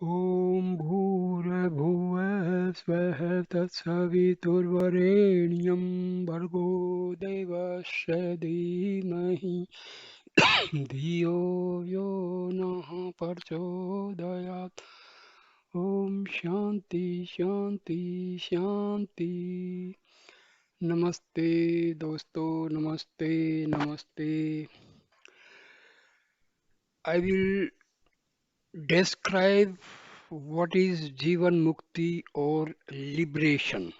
ॐ भूर्भुवः स्वः तत्सवितुर्वरेण्यं भर्गो देवस्य धीमहि धियो यो नः प्रचोदयात्। ॐ शान्ति शान्ति शान्ति। नमस्ते दोस्तों, नमस्ते नमस्ते। I will describe what is Jivan Mukti or liberation.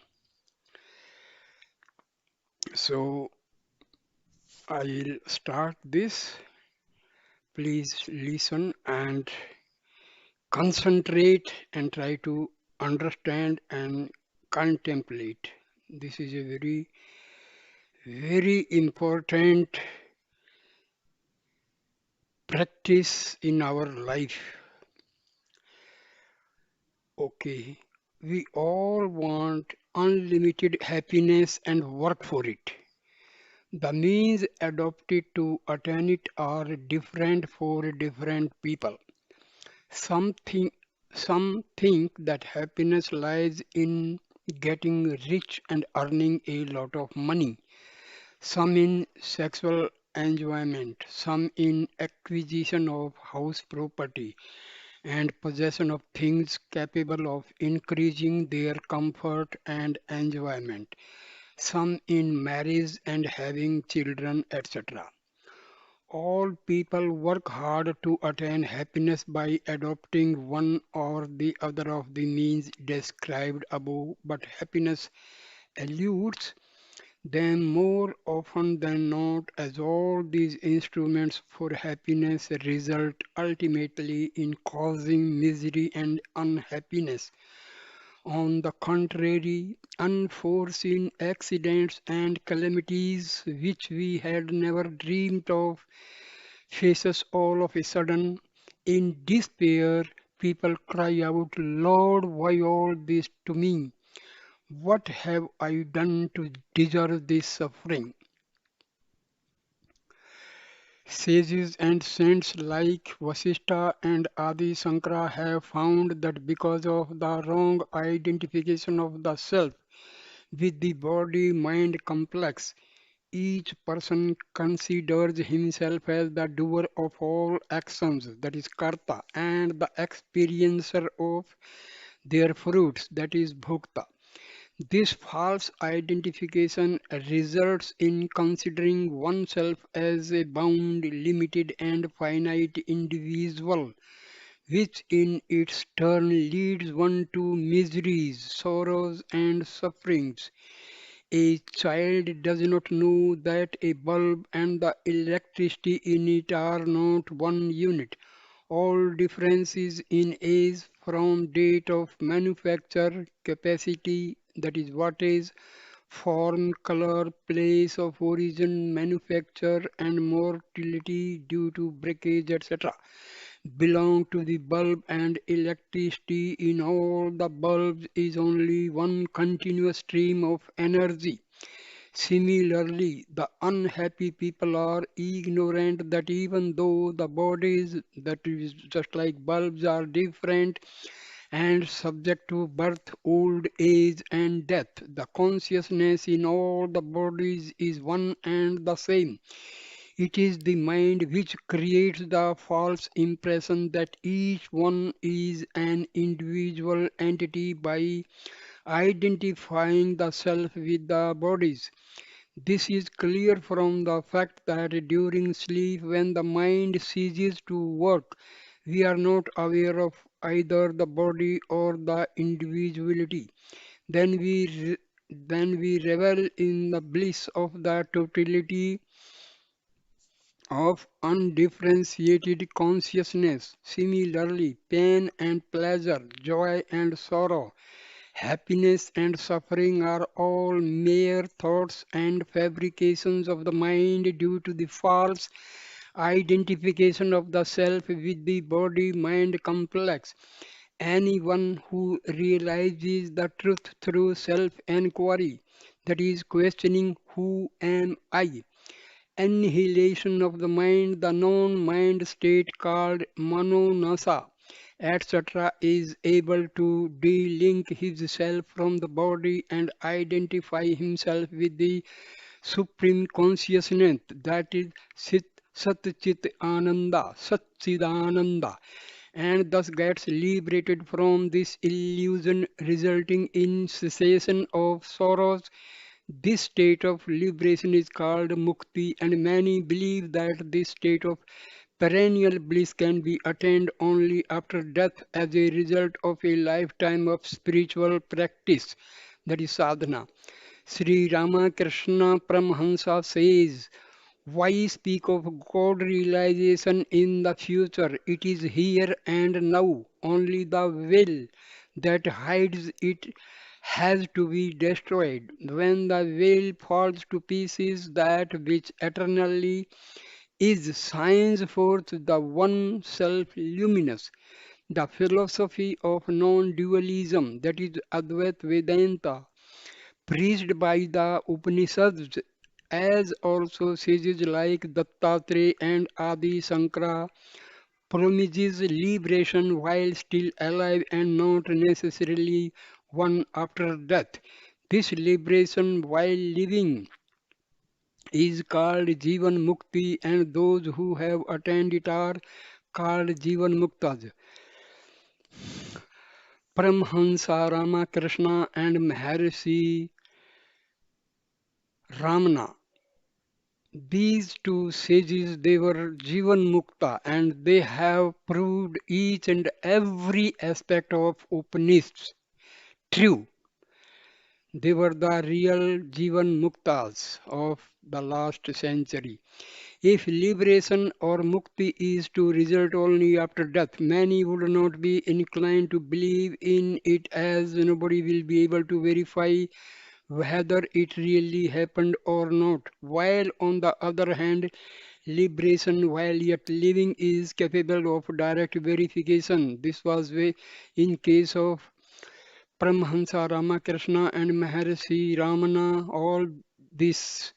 So I will start this. Please listen and concentrate and try to understand and contemplate. This is a very, very important practice in our life. Okay, we all want unlimited happiness and work for it. The means adopted to attain it are different for different people. Some think, some think that happiness lies in getting rich and earning a lot of money, some in sexual enjoyment, some in acquisition of house property and possession of things capable of increasing their comfort and enjoyment, some in marriage and having children, etc. All people work hard to attain happiness by adopting one or the other of the means described above, but happiness eludes them more often than not, as all these instruments for happiness result ultimately in causing misery and unhappiness. On the contrary, unforeseen accidents and calamities which we had never dreamed of faces all of a sudden. In despair, people cry out, Lord, why all this to me? What have I done to deserve this suffering? Sages and saints like Vasishtha and Adi Sankara have found that because of the wrong identification of the self with the body mind complex, each person considers himself as the doer of all actions, that is karta, and the experiencer of their fruits, that is bhukta. This false identification results in considering oneself as a bound, limited, and finite individual, which in its turn leads one to miseries, sorrows, and sufferings. A child does not know that a bulb and the electricity in it are not one unit. All differences in age from date of manufacture, capacity, that is wattage, form, color, place of origin, manufacture, and mortality due to breakage, etc., belong to the bulb, and electricity in all the bulbs is only one continuous stream of energy. Similarly, the unhappy people are ignorant that even though the bodies, that is just like bulbs, are different and subject to birth, old age, and death, the consciousness in all the bodies is one and the same. It is the mind which creates the false impression that each one is an individual entity by identifying the self with the bodies. This is clear from the fact that during sleep, when the mind ceases to work, we are not aware of either the body or the individuality. Then we revel in the bliss of the totality of undifferentiated consciousness. Similarly, pain and pleasure, joy and sorrow, happiness and suffering are all mere thoughts and fabrications of the mind due to the false identification of the self with the body mind complex. Anyone who realizes the truth through self inquiry, that is, questioning who am I, annihilation of the mind, the non mind state called manonasa, etc., is able to de-link himself from the body and identify himself with the supreme consciousness, that is Sat Chit Ananda, Satchidananda, and thus gets liberated from this illusion, resulting in cessation of sorrows. This state of liberation is called mukti, and many believe that this state of perennial bliss can be attained only after death as a result of a lifetime of spiritual practice, that is sadhana. Sri Ramakrishna Paramhansa says, why speak of God realization in the future? It is here and now. Only the will that hides it has to be destroyed. When the will falls to pieces, that which eternally is shines forth the one self luminous. The philosophy of non-dualism, that is Advaita Vedanta, preached by the Upanishads, as also sages like Dattatreya and Adi Sankara, promises liberation while still alive and not necessarily one after death. This liberation while living is called Jivan Mukti, and those who have attained it are called Jivan Muktas. Paramhansa Ramakrishna and Maharishi Ramana, these two sages, they were Jivan Mukta, and they have proved each and every aspect of Upanishads true. They were the real Jivan Muktas of the last century. If liberation or mukti is to result only after death, many would not be inclined to believe in it, as nobody will be able to verify whether it really happened or not. While on the other hand, liberation while yet living is capable of direct verification. This was in case of Paramhansa Ramakrishna and Maharishi Ramana. All this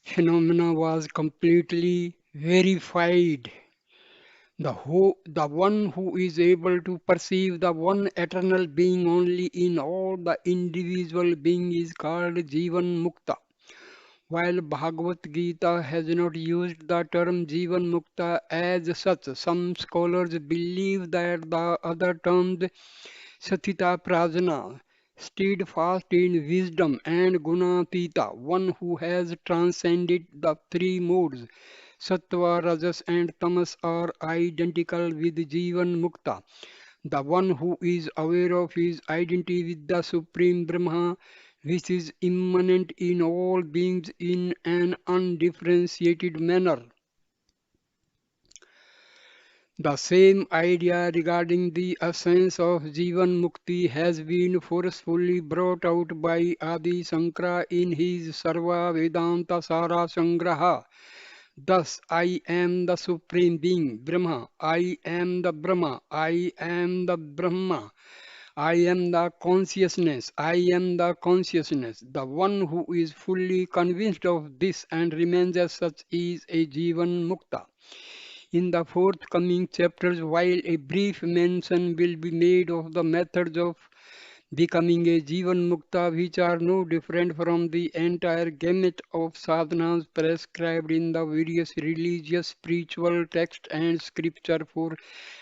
phenomena was completely verified. The one who is able to perceive the one eternal being only in all the individual being is called Jivan Mukta. While Bhagavad Gita has not used the term Jivan Mukta as such, some scholars believe that the other terms Satita Prajna, steadfast in wisdom, and Gunatita, one who has transcended the three modes, Sattva, Rajas, and Tamas, are identical with Jivan Mukta, the one who is aware of his identity with the Supreme Brahma, which is immanent in all beings in an undifferentiated manner. The same idea regarding the essence of Jivan Mukti has been forcefully brought out by Adi Sankara in his Sarva Vedanta Sara Sangraha. Thus, I am the Supreme Being, Brahma. I am the Brahma. I am the Brahma. I am the consciousness. I am the consciousness. The one who is fully convinced of this and remains as such is a Jivan Mukta. In the forthcoming chapters, while a brief mention will be made of the methods of becoming a Jivan Mukta, which are no different from the entire gamut of sadhanas prescribed in the various religious, spiritual texts and scripture for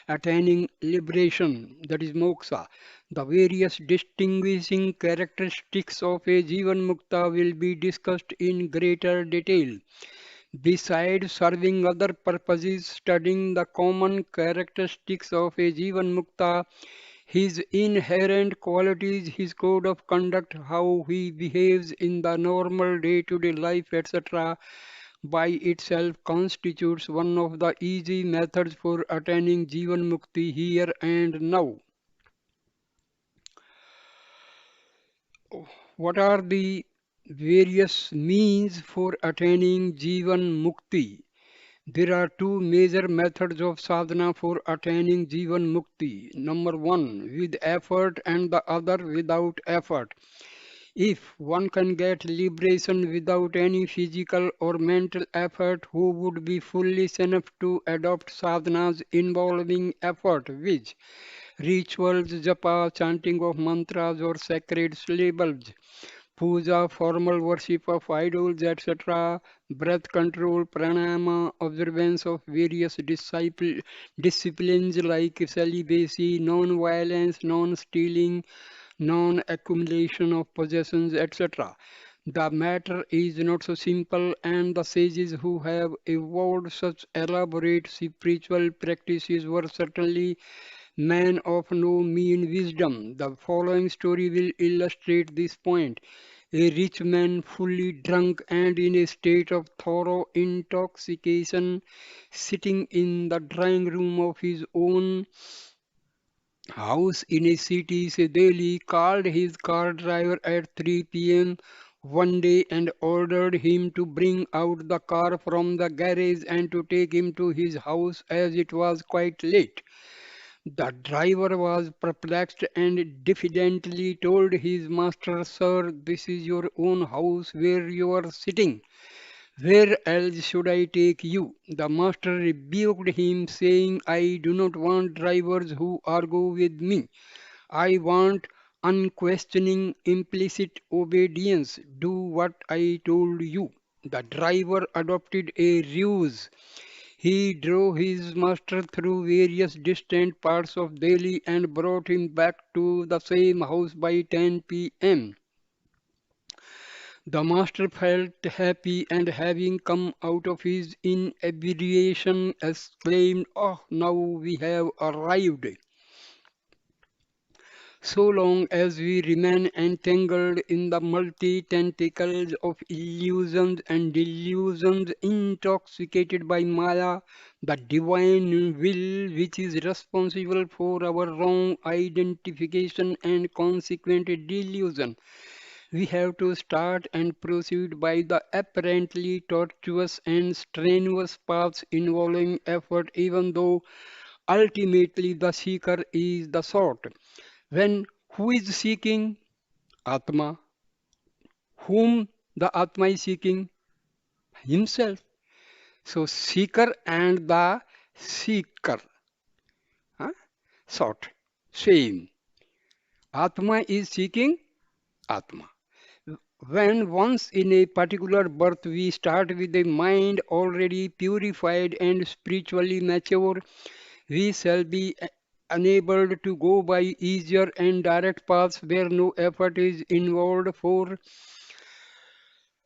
attaining liberation, that is moksha. The various distinguishing characteristics of a Jivan Mukta will be discussed in greater detail. Besides serving other purposes, studying the common characteristics of a Jivan Mukta, his inherent qualities, his code of conduct, how he behaves in the normal day-to-day life, etc., by itself constitutes one of the easy methods for attaining Jivan Mukti here and now. What are the various means for attaining Jivan Mukti? There are two major methods of sadhana for attaining Jivan Mukti. Number one, with effort, and the other without effort. If one can get liberation without any physical or mental effort, who would be foolish enough to adopt sadhanas involving effort, which rituals, japa, chanting of mantras or sacred syllables, puja, formal worship of idols, etc., breath control, pranayama, observance of various disciplines like celibacy, non-violence, non-stealing, non-accumulation of possessions, etc. The matter is not so simple, and the sages who have evolved such elaborate spiritual practices were certainly men of no mean wisdom. The following story will illustrate this point. A rich man, fully drunk and in a state of thorough intoxication, sitting in the drawing room of his own house in a city, say Delhi, called his car driver at 3 p.m. one day and ordered him to bring out the car from the garage and to take him to his house as it was quite late. The driver was perplexed and diffidently told his master, "Sir, this is your own house where you are sitting. Where else should I take you?" The master rebuked him, saying, "I do not want drivers who argue with me. I want unquestioning, implicit obedience. Do what I told you." The driver adopted a ruse. He drove his master through various distant parts of Delhi and brought him back to the same house by 10 p.m. The master felt happy and having come out of his inebriation exclaimed, "Oh, now we have arrived. So long as we remain entangled in the multi-tentacles of illusions and delusions, intoxicated by Maya, the divine will which is responsible for our wrong identification and consequent delusion, we have to start and proceed by the apparently tortuous and strenuous paths involving effort, even though ultimately the seeker is the sought. When who is seeking? Atma. Whom the Atma is seeking? Himself. So seeker and the seeker. Huh? Sought. Same. Atma is seeking Atma. When once in a particular birth we start with a mind already purified and spiritually mature, we shall be enabled to go by easier and direct paths where no effort is involved. For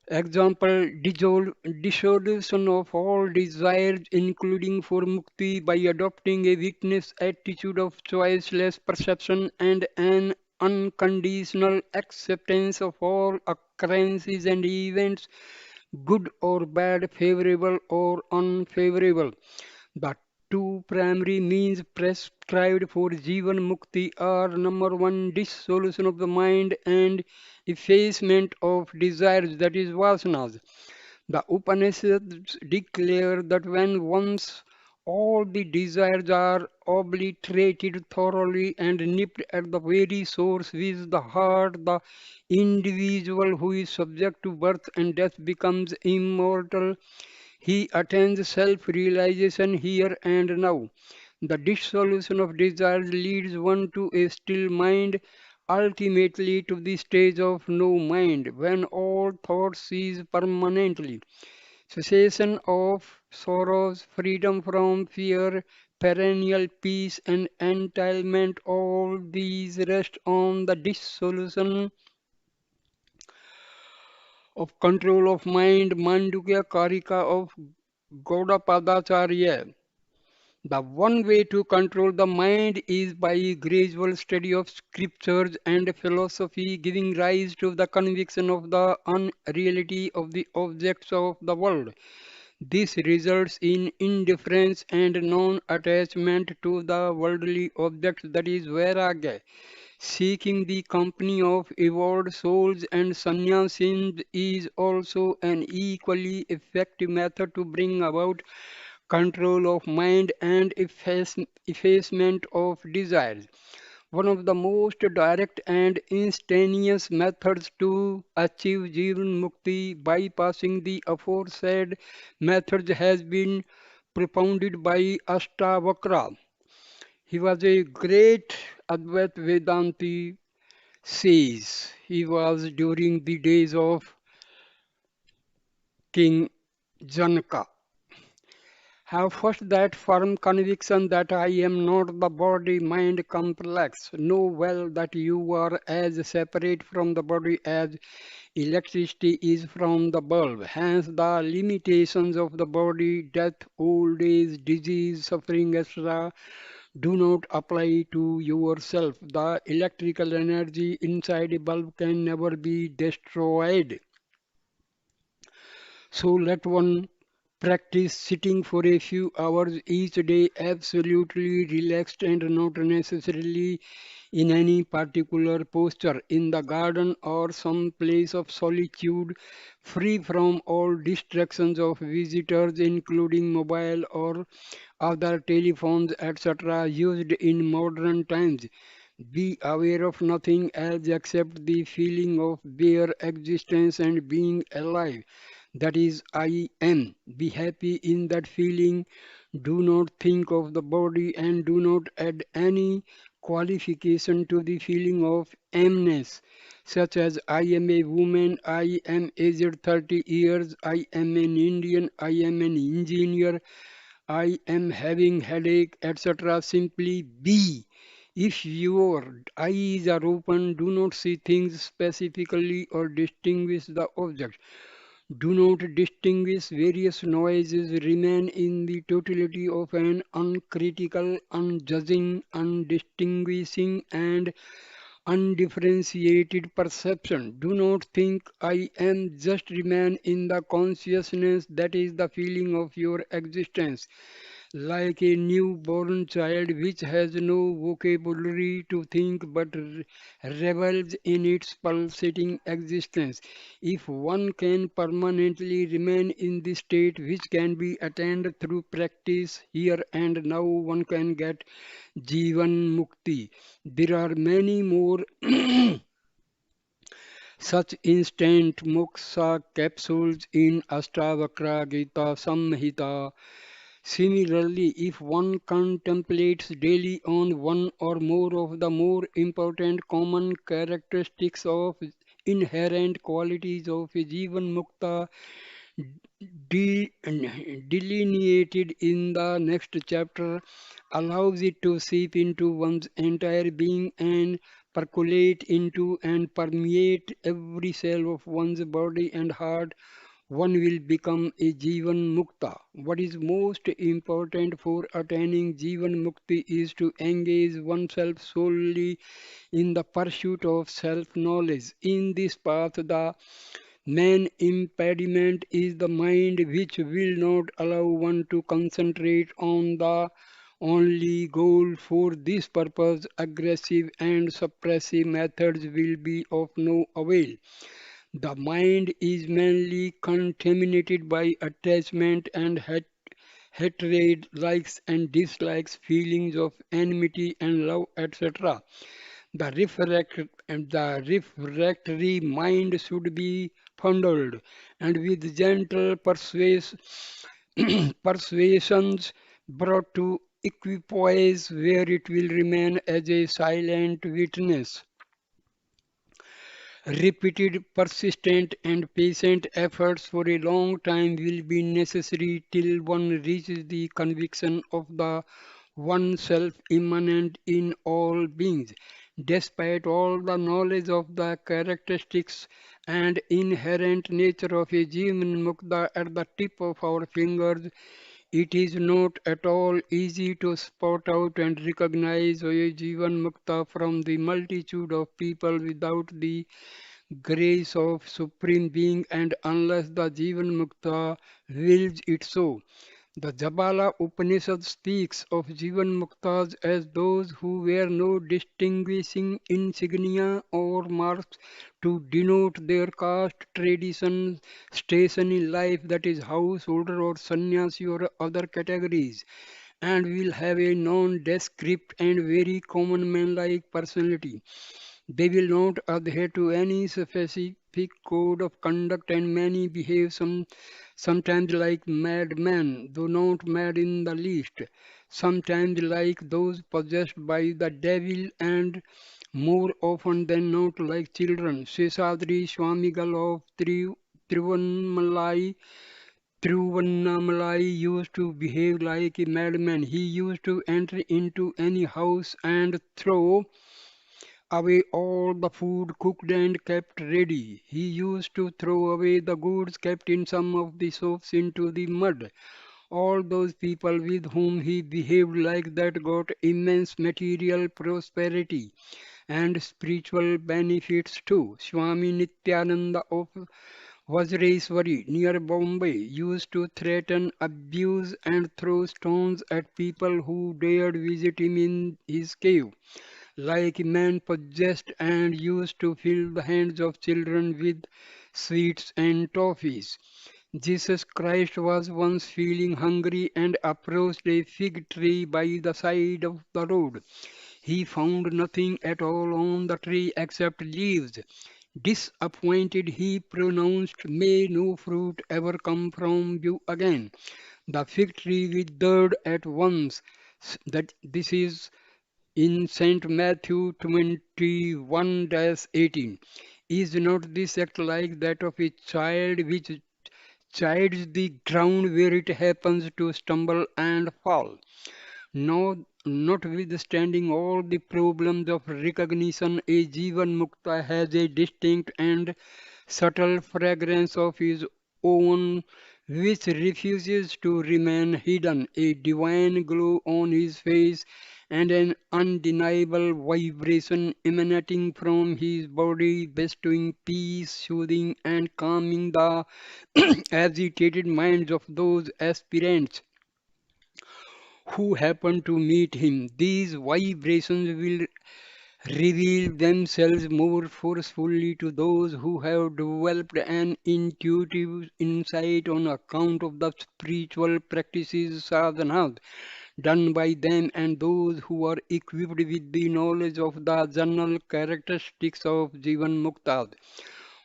example, dissolution of all desires, including for mukti, by adopting a witness attitude of choiceless perception and an unconditional acceptance of all occurrences and events, good or bad, favorable or unfavorable. The two primary means prescribed for Jivan Mukti are: number one, dissolution of the mind and effacement of desires, that is vasanas. The Upanishads declare that when once all the desires are obliterated thoroughly and nipped at the very source, which is the heart, the individual who is subject to birth and death becomes immortal. He attains self-realization here and now. The dissolution of desires leads one to a still mind, ultimately to the stage of no mind, when all thought cease permanently. Cessation of sorrows, freedom from fear, perennial peace and entailment, all these rest on the dissolution of control of mind, Mandukya Karika of Gaudapadacharya. The one way to control the mind is by gradual study of scriptures and philosophy, giving rise to the conviction of the unreality of the objects of the world. This results in indifference and non-attachment to the worldly objects, that is vairagya. Seeking the company of evolved souls and sannyasin is also an equally effective method to bring about control of mind and effacement of desires. One of the most direct and instantaneous methods to achieve Jivan Mukti bypassing the aforesaid methods has been propounded by Ashtavakra. He was a great Advait Vedanti sage. He was during the days of King Janaka. Have first that firm conviction that I am not the body mind complex. Know well that you are as separate from the body as electricity is from the bulb. Hence, the limitations of the body, death, old age, disease, suffering, etc., do not apply to yourself. The electrical energy inside a bulb can never be destroyed. So let one practice sitting for a few hours each day, absolutely relaxed and not necessarily in any particular posture, in the garden or some place of solitude, free from all distractions of visitors, including mobile or other telephones, etc., used in modern times. Be aware of nothing else except the feeling of bare existence and being alive. That is, I am. Be happy in that feeling. Do not think of the body and do not add any qualification to the feeling of amness, such as I am a woman, I am aged 30 years, I am an Indian, I am an engineer, I am having headache, etc. Simply be. If your eyes are open, do not see things specifically or distinguish the object. Do not distinguish various noises. Remain in the totality of an uncritical, unjudging, undistinguishing, and undifferentiated perception. Do not think I am, just remain in the consciousness that is the feeling of your existence. Like a newborn child which has no vocabulary to think but revels in its pulsating existence. If one can permanently remain in this state, which can be attained through practice here and now, one can get Jivan Mukti. There are many more such instant moksha capsules in Ashtavakra Gita Samhita. Similarly, if one contemplates daily on one or more of the more important common characteristics of inherent qualities of a Jivan Mukta de- delineated in the next chapter, allows it to seep into one's entire being and percolate into and permeate every cell of one's body and heart, one will become a Jivan Mukta. What is most important for attaining Jivan Mukti is to engage oneself solely in the pursuit of self knowledge. In this path, the main impediment is the mind, which will not allow one to concentrate on the only goal. For this purpose, aggressive and suppressive methods will be of no avail. The mind is mainly contaminated by attachment and hatred, likes and dislikes, feelings of enmity and love, etc. The refractory mind should be fondled and with gentle persuasions brought to equipoise, where it will remain as a silent witness. Repeated, persistent, and patient efforts for a long time will be necessary till one reaches the conviction of the one self immanent in all beings. Despite all the knowledge of the characteristics and inherent nature of a Jivan Mukta at the tip of our fingers, it is not at all easy to spot out and recognize a Jivan Mukta from the multitude of people without the grace of Supreme Being and unless the Jivan Mukta wills it so. The Jabala Upanishad speaks of Jivan Muktas as those who wear no distinguishing insignia or marks to denote their caste, tradition, station in life, that is householder or sannyasi or other categories, and will have a nondescript and very common man-like personality. They will not adhere to any specific code of conduct, and many behave sometimes like madmen, though not mad in the least, sometimes like those possessed by the devil, and more often than not like children. Seshadri Swamigal of Tiruvannamalai Thiruvannamalai used to behave like a madman. He used to enter into any house and throw away all the food cooked and kept ready. He used to throw away the goods kept in some of the shops into the mud. All those people with whom he behaved like that got immense material prosperity and spiritual benefits too. Swami Nityananda of Vajraeswari near Bombay used to threaten, abuse, and throw stones at people who dared visit him in his cave, like a man possessed, and used to fill the hands of children with sweets and toffees. Jesus Christ was once feeling hungry and approached a fig tree by the side of the road. He found nothing at all on the tree except leaves. Disappointed, he pronounced, "May no fruit ever come from you again." The fig tree withered at once. That this is in St. Matthew 21-18. Is not this act like that of a child which chides the ground where it happens to stumble and fall? No, notwithstanding all the problems of recognition, a Jivan Mukta has a distinct and subtle fragrance of his own which refuses to remain hidden, a divine glow on his face and an undeniable vibration emanating from his body, bestowing peace, soothing and calming the agitated minds of those aspirants who happen to meet him. These vibrations will reveal themselves more forcefully to those who have developed an intuitive insight on account of the spiritual practices sadhanas done by them, and those who are equipped with the knowledge of the general characteristics of Jivan Mukta.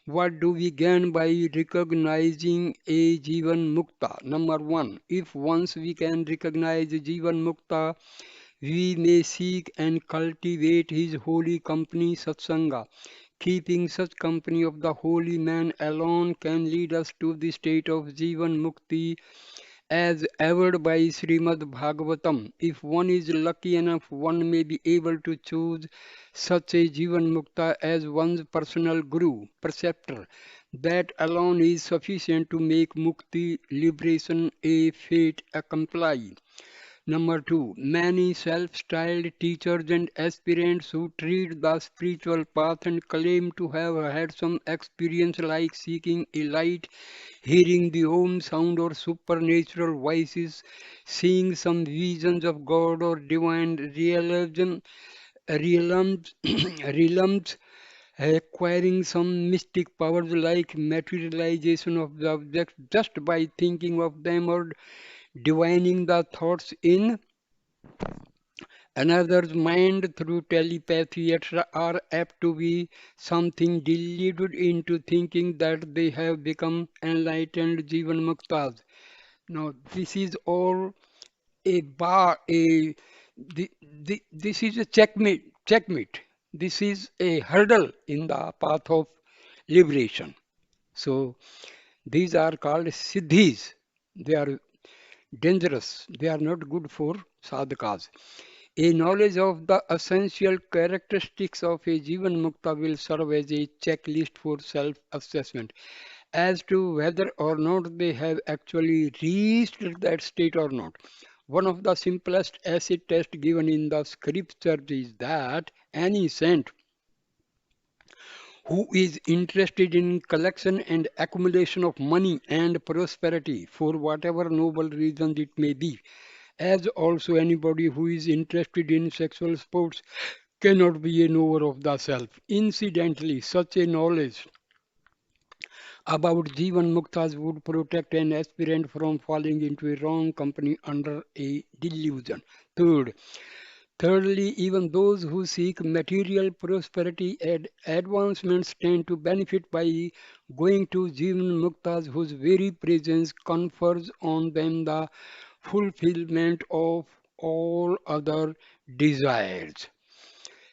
What do we gain by recognizing a Jivan Mukta? Number one, if once we can recognize Jivan Mukta, we may seek and cultivate his holy company, Satsanga. Keeping such company of the holy man alone can lead us to the state of Jivan Mukti as averred by Srimad Bhagavatam. If one is lucky enough, one may be able to choose such a Jivan Mukta as one's personal guru, preceptor. That alone is sufficient to make Mukti liberation a fate accomplished. Number two, many self-styled teachers and aspirants who treat the spiritual path and claim to have had some experience like seeking a light, hearing the Om sound or supernatural voices, seeing some visions of God or divine realms, realms, acquiring some mystic powers like materialization of the objects just by thinking of them, or divining the thoughts in another's mind through telepathy, etc., are apt to be something deluded into thinking that they have become enlightened Jivan Muktas. Now, this is all a bar, this is a checkmate. This is a hurdle in the path of liberation. So, these are called siddhis. They are dangerous. They are not good for sadhakas. A knowledge of the essential characteristics of a Jivan Mukta will serve as a checklist for self-assessment as to whether or not they have actually reached that state or not. One of the simplest acid tests given in the scriptures is that any saint who is interested in collection and accumulation of money and prosperity for whatever noble reasons it may be, as also anybody who is interested in sexual sports, cannot be a knower of the self. Incidentally, such a knowledge about Jivan Muktas would protect an aspirant from falling into a wrong company under a delusion. Thirdly, even those who seek material prosperity and advancements tend to benefit by going to Jivan Muktas whose very presence confers on them the fulfillment of all other desires.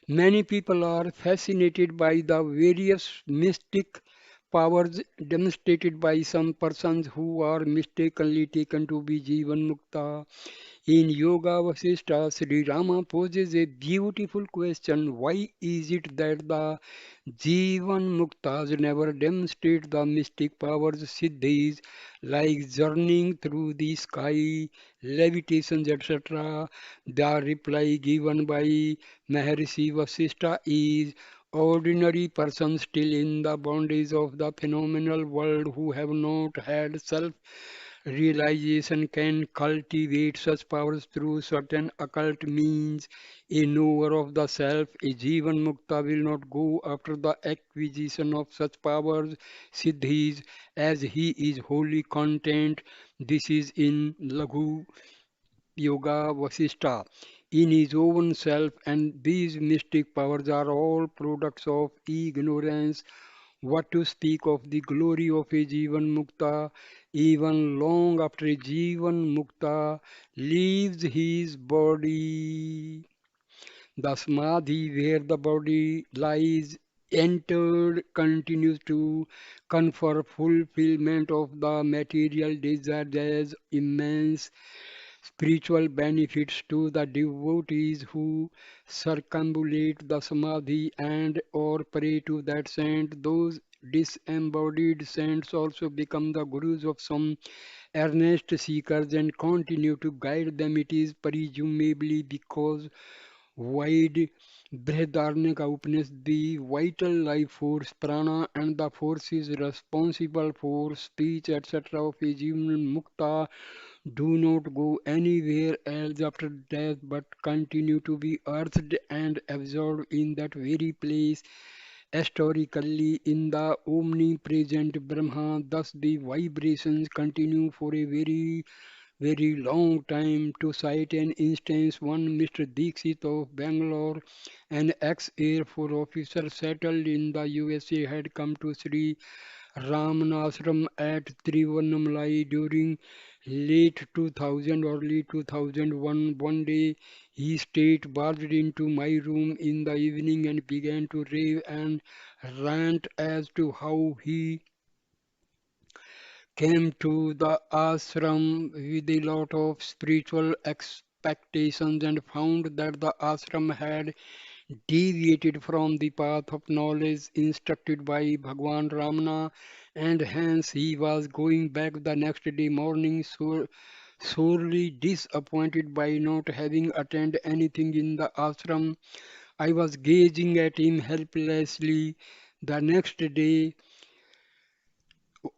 Many people are fascinated by the various mystic powers demonstrated by some persons who are mistakenly taken to be Jivan Mukta. In Yoga Vasishtha, Sri Rama poses a beautiful question: why is it that the Jivan Muktas never demonstrate the mystic powers, siddhis, like journeying through the sky, levitations, etc.? The reply given by Maharishi Vasishtha is ordinary persons still in the bondage of the phenomenal world who have not had self realization can cultivate such powers through certain occult means. A knower of the self, a Jivan Mukta, will not go after the acquisition of such powers, siddhis, as he is wholly content. This is in Laghu Yoga Vasishtha in his own self, and these mystic powers are all products of ignorance. What to speak of the glory of a Jivan Mukta, even long after a Jivan Mukta leaves his body. The Samadhi where the body lies entered continues to confer fulfillment of the material desires as immense spiritual benefits to the devotees who circumambulate the samadhi and or pray to that saint. Those disembodied saints also become the gurus of some earnest seekers and continue to guide them. It is presumably because wide Brihadaranyaka Upanishad, the vital life force, prana, and the forces responsible for speech, etc. of a Jivan Mukta do not go anywhere else after death but continue to be earthed and absorbed in that very place, historically in the omnipresent Brahma. Thus, the vibrations continue for a very long time. To cite an instance, one Mr. Dixit of Bangalore, an ex-Air Force officer settled in the USA, had come to Sri Ramana ashram at Trivannamalai during late 2000, early 2001. One day he straight barged into my room in the evening and began to rave and rant as to how he came to the ashram with a lot of spiritual expectations and found that the ashram had deviated from the path of knowledge instructed by Bhagwan Ramana, and hence he was going back the next day morning sorely disappointed by not having attended anything in the ashram. I was gazing at him helplessly. The next day,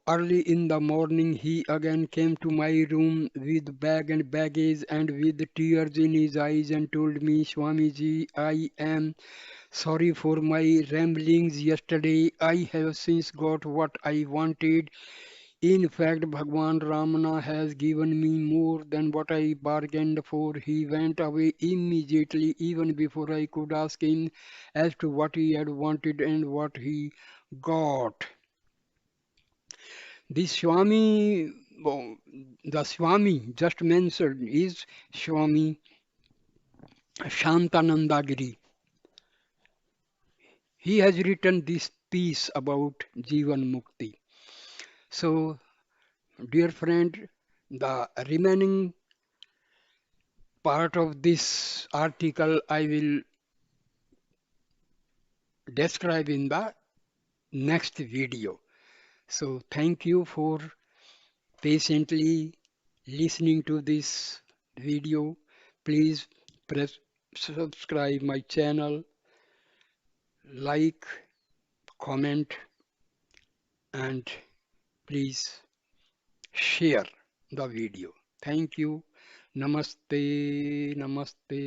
early in the morning, he again came to my room with bag and baggage and with tears in his eyes and told me, Swamiji, I am sorry for my ramblings yesterday. I have since got what I wanted. In fact, Bhagwan Ramana has given me more than what I bargained for. He went away immediately, even before I could ask him as to what he had wanted and what he got. The Swami, oh, the Swami just mentioned is Swami Shantanandagiri. He has written this piece about Jivan Mukti. So, dear friend, the remaining part of this article I will describe in the next video. So, thank you for patiently listening to this video. Please press subscribe my channel, like, comment, and please share the video. Thank you. Namaste. Namaste.